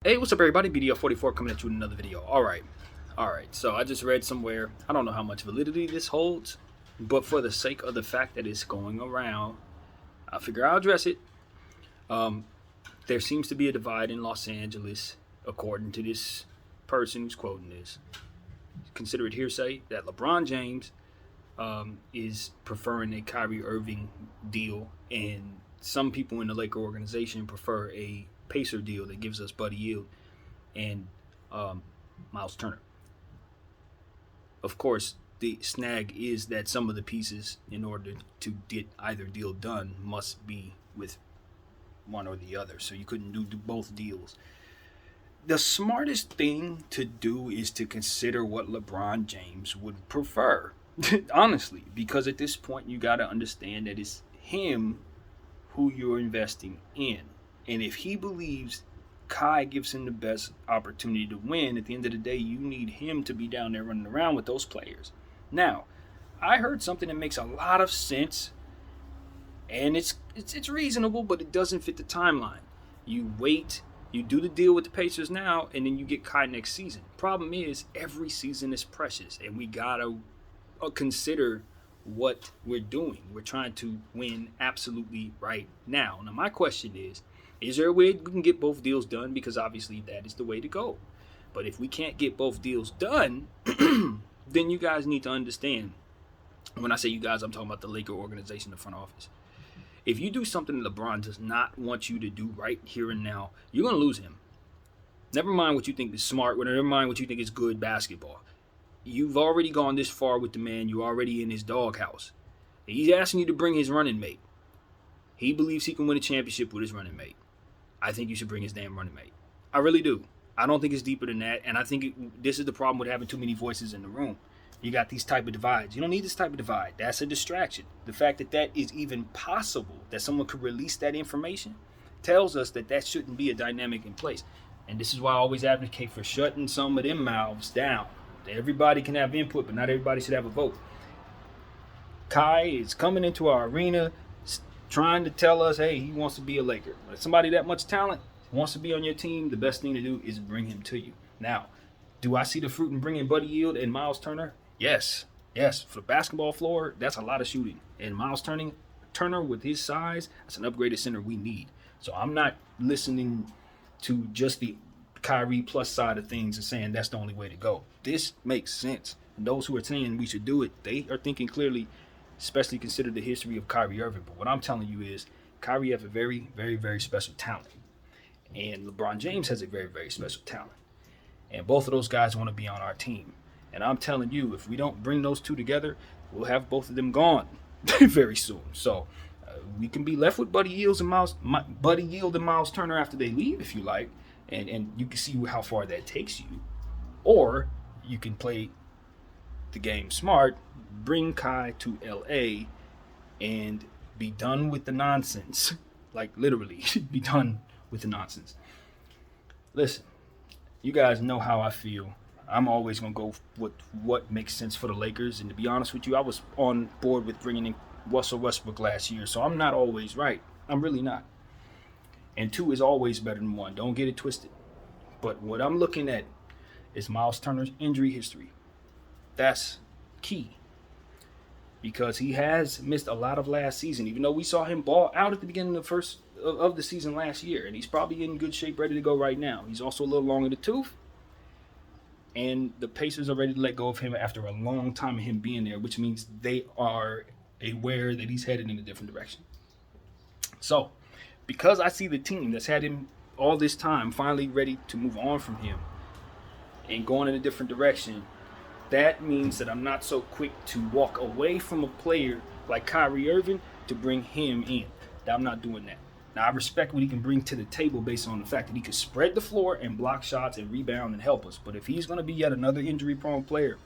Hey, what's up, everybody? BDL44 coming at you with another video. All right. So I just read somewhere. I don't know how much validity this holds, but for the sake of the fact that it's going around, I figure I'll address it. There seems to be a divide in Los Angeles, according to this person who's quoting this. Consider it hearsay that LeBron James is preferring a Kyrie Irving deal, and some people in the Laker organization prefer a Pacer deal that gives us Buddy Hield and Miles Turner. Of course, the snag is that some of the pieces, in order to get either deal done, must be with one or the other. So you couldn't do both deals. The smartest thing to do is to consider what LeBron James would prefer. Honestly, because at this point you got to understand that it's him who you're investing in. And if he believes Kai gives him the best opportunity to win, at the end of the day, you need him to be down there running around with those players. Now, I heard something that makes a lot of sense, and it's reasonable, but it doesn't fit the timeline. You wait, you do the deal with the Pacers now, and then you get Kai next season. Problem is, every season is precious, and we gotta consider what we're doing. We're trying to win absolutely right now. Now, my question is there a way we can get both deals done? Because obviously that is the way to go. But if we can't get both deals done, then you guys need to understand. When I say you guys, I'm talking about the Laker organization, the front office. If you do something that LeBron does not want you to do right here and now, you're going to lose him. Never mind what you think is smart, never mind what you think is good basketball. You've already gone this far with the man. You're already in his doghouse. He's asking you to bring his running mate. He believes he can win a championship with his running mate. I think you should bring his damn running mate. I really do. I don't think it's deeper than that, and I think this is the problem with having too many voices in the room. You got these type of divides. You don't need this type of divide. That's a distraction. The fact that that is even possible, that someone could release that information, tells us that that shouldn't be a dynamic in place. And this is why I always advocate for shutting some of them mouths down. Everybody can have input, but not everybody should have a vote. Kai is coming into our arena trying to tell us, hey, he wants to be a Laker. If somebody that much talent wants to be on your team, the best thing to do is bring him to you. Now, do I see the fruit in bringing Buddy Hield and Miles Turner? Yes. For the basketball floor, that's a lot of shooting. And Miles Turner, with his size, that's an upgraded center we need. So I'm not listening to just the Kyrie plus side of things and saying that's the only way to go. This makes sense. And those who are saying we should do it, they are thinking clearly, especially consider the history of Kyrie Irving. But what I'm telling you is Kyrie has a very, very, very special talent. And LeBron James has a very, very special talent. And both of those guys want to be on our team. And I'm telling you, if we don't bring those two together, we'll have both of them gone very soon. So we can be left with Buddy Hield and Miles Turner after they leave, if you like. And you can see how far that takes you. Or you can play the game smart, bring Kai to LA and be done with the nonsense. Like literally, be done with the nonsense. Listen, you guys know how I feel. I'm always going to go with what makes sense for the Lakers. And to be honest with you, I was on board with bringing in Russell Westbrook last year. So I'm not always right. I'm really not. And 2 is always better than 1. Don't get it twisted. But what I'm looking at is Miles Turner's injury history. That's key. Because he has missed a lot of last season. Even though we saw him ball out at the beginning of the season last year. And he's probably in good shape, ready to go right now. He's also a little long in the tooth. And the Pacers are ready to let go of him after a long time of him being there, which means they are aware that he's headed in a different direction. So, because I see the team that's had him all this time finally ready to move on from him and going in a different direction, that means that I'm not so quick to walk away from a player like Kyrie Irving to bring him in. I'm not doing that. Now, I respect what he can bring to the table based on the fact that he can spread the floor and block shots and rebound and help us. But if he's going to be yet another injury-prone player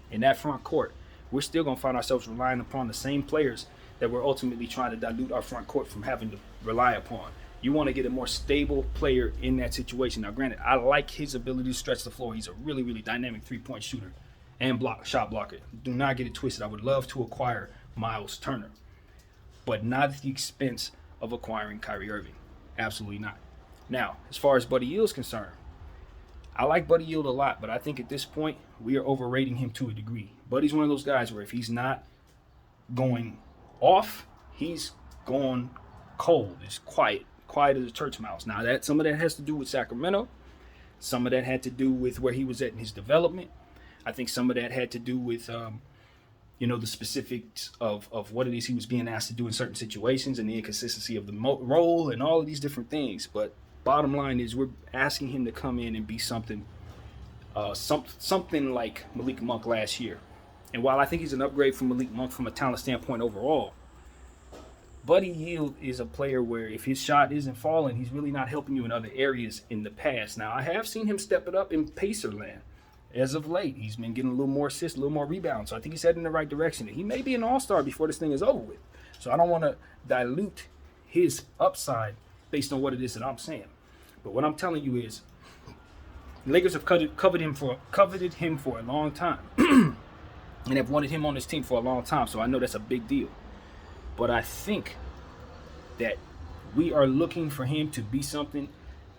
in that front court, we're still going to find ourselves relying upon the same players that we're ultimately trying to dilute our front court from having to rely upon. You want to get a more stable player in that situation. Now, granted, I like his ability to stretch the floor. He's a really, really dynamic three-point shooter and shot blocker. Do not get it twisted. I would love to acquire Miles Turner, but not at the expense of acquiring Kyrie Irving. Absolutely not. Now, as far as Buddy Hield is concerned, I like Buddy Yield a lot, but I think at this point we are overrating him to a degree. Buddy's one of those guys where if he's not going off, he's going cold. It's quiet as a church mouse. Now that some of that has to do with Sacramento, some of that had to do with where he was at in his development. I think some of that had to do with the specifics of what it is he was being asked to do in certain situations and the inconsistency of the role and all of these different things. But bottom line is we're asking him to come in and be something like Malik Monk last year. And while I think he's an upgrade from Malik Monk from a talent standpoint overall, Buddy Yield is a player where if his shot isn't falling, he's really not helping you in other areas in the past. Now, I have seen him step it up in Pacer land. As of late, he's been getting a little more assists, a little more rebounds. So I think he's heading in the right direction. He may be an all-star before this thing is over with. So I don't want to dilute his upside based on what it is that I'm saying. But what I'm telling you is the Lakers have coveted him for a long time and have wanted him on this team for a long time. So I know that's a big deal. But I think that we are looking for him to be something,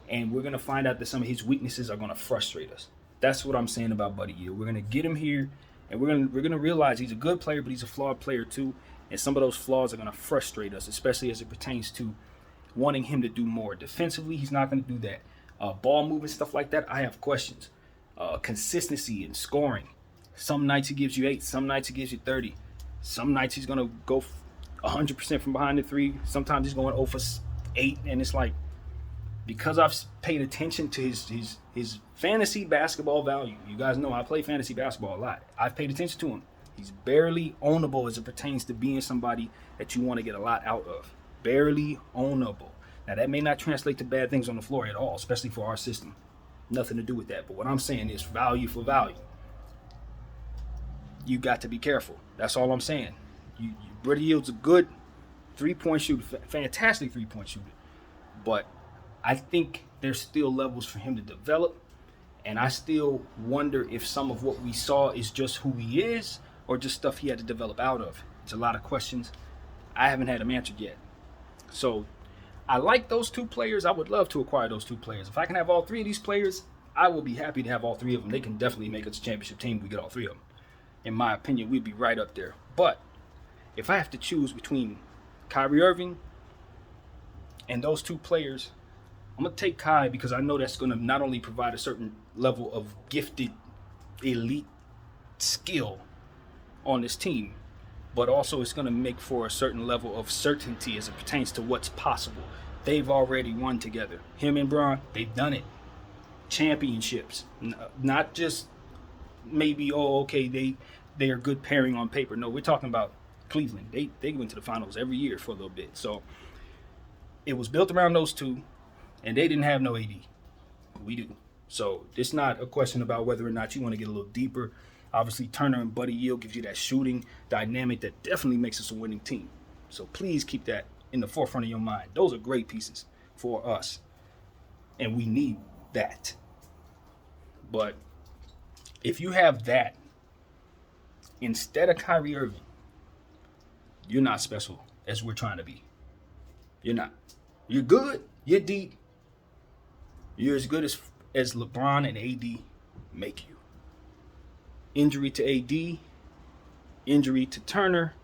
and we're going to find out that some of his weaknesses are going to frustrate us. That's what I'm saying about Buddy Yield. We're going to get him here, and we're going to realize he's a good player, but he's a flawed player too. And some of those flaws are going to frustrate us, especially as it pertains to wanting him to do more. Defensively, he's not going to do that. Ball movement, stuff like that, I have questions. Consistency in scoring. Some nights he gives you 8. Some nights he gives you 30. Some nights he's going to go 100% from behind the 3. Sometimes he's going 0 for 8. And it's like, because I've paid attention to his fantasy basketball value. You guys know I play fantasy basketball a lot. I've paid attention to him. He's barely ownable as it pertains to being somebody that you want to get a lot out of. Barely ownable. Now, that may not translate to bad things on the floor at all, especially for our system. Nothing to do with that. But what I'm saying is value for value. You got to be careful. That's all I'm saying. Buddy Yield's a good three-point shooter, fantastic three-point shooter. But I think there's still levels for him to develop. And I still wonder if some of what we saw is just who he is or just stuff he had to develop out of. It's a lot of questions. I haven't had them answered yet. So I like those 2 players. I would love to acquire those 2 players. If I can have all 3 of these players, I will be happy to have all 3 of them. They can definitely make us a championship team if we get all 3 of them. In my opinion, we'd be right up there. But if I have to choose between Kyrie Irving and those 2 players, I'm going to take Kai because I know that's going to not only provide a certain level of gifted elite skill on this team, but also it's going to make for a certain level of certainty as it pertains to what's possible. They've already won together. Him and Bron, they've done it. Championships. Not just maybe, they are good pairing on paper. No, we're talking about Cleveland. They went to the finals every year for a little bit. So it was built around those 2. And they didn't have no AD. We do. So it's not a question about whether or not you want to get a little deeper. Obviously, Turner and Buddy Yield gives you that shooting dynamic that definitely makes us a winning team. So please keep that in the forefront of your mind. Those are great pieces for us. And we need that. But if you have that instead of Kyrie Irving, you're not special as we're trying to be. You're not. You're good. You're deep. You're as good as LeBron and AD make you. Injury to AD, injury to Turner.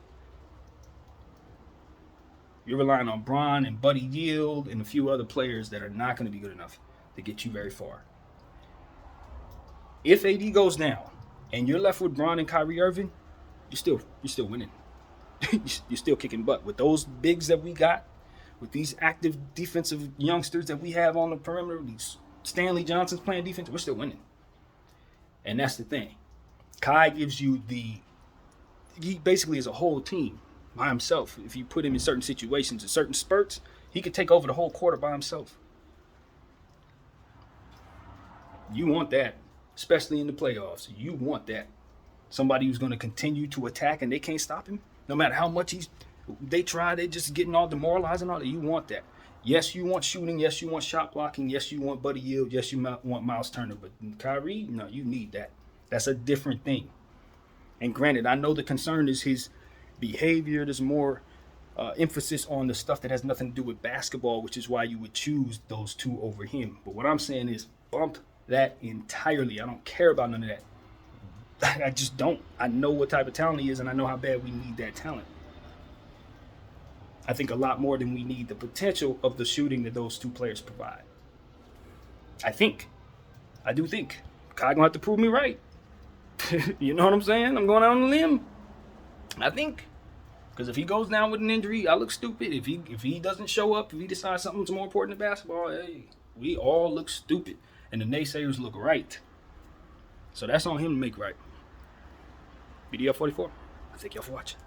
You're relying on Bron and Buddy Yield and a few other players that are not going to be good enough to get you very far. If AD goes down and you're left with Bron and Kyrie Irving, you're still winning. You're still kicking butt. With those bigs that we got, with these active defensive youngsters that we have on the perimeter, these Stanley Johnson's playing defense, we're still winning. And that's the thing. Kai gives you he basically is a whole team by himself. If you put him in certain situations, in certain spurts, he could take over the whole quarter by himself. You want that, especially in the playoffs. You want that. Somebody who's going to continue to attack and they can't stop him. No matter how much they try, they're just getting all demoralized and all that. You want that. Yes, you want shooting. Yes, you want shot blocking. Yes, you want Buddy Yield. Yes, you want Miles Turner. But Kyrie, no, you need that. That's a different thing. And granted, I know the concern is his behavior. There's more emphasis on the stuff that has nothing to do with basketball, which is why you would choose those 2 over him. But what I'm saying is bump that entirely. I don't care about none of that. I just don't. I know what type of talent he is, and I know how bad we need that talent. I think a lot more than we need the potential of the shooting that those two players provide. I do think. Kai gonna have to prove me right. You know what I'm saying? I'm going out on a limb. I think. Because if he goes down with an injury, I look stupid. If he doesn't show up, if he decides something's more important than basketball, hey, we all look stupid. And the naysayers look right. So that's on him to make right. BDL 44. Thank y'all for watching.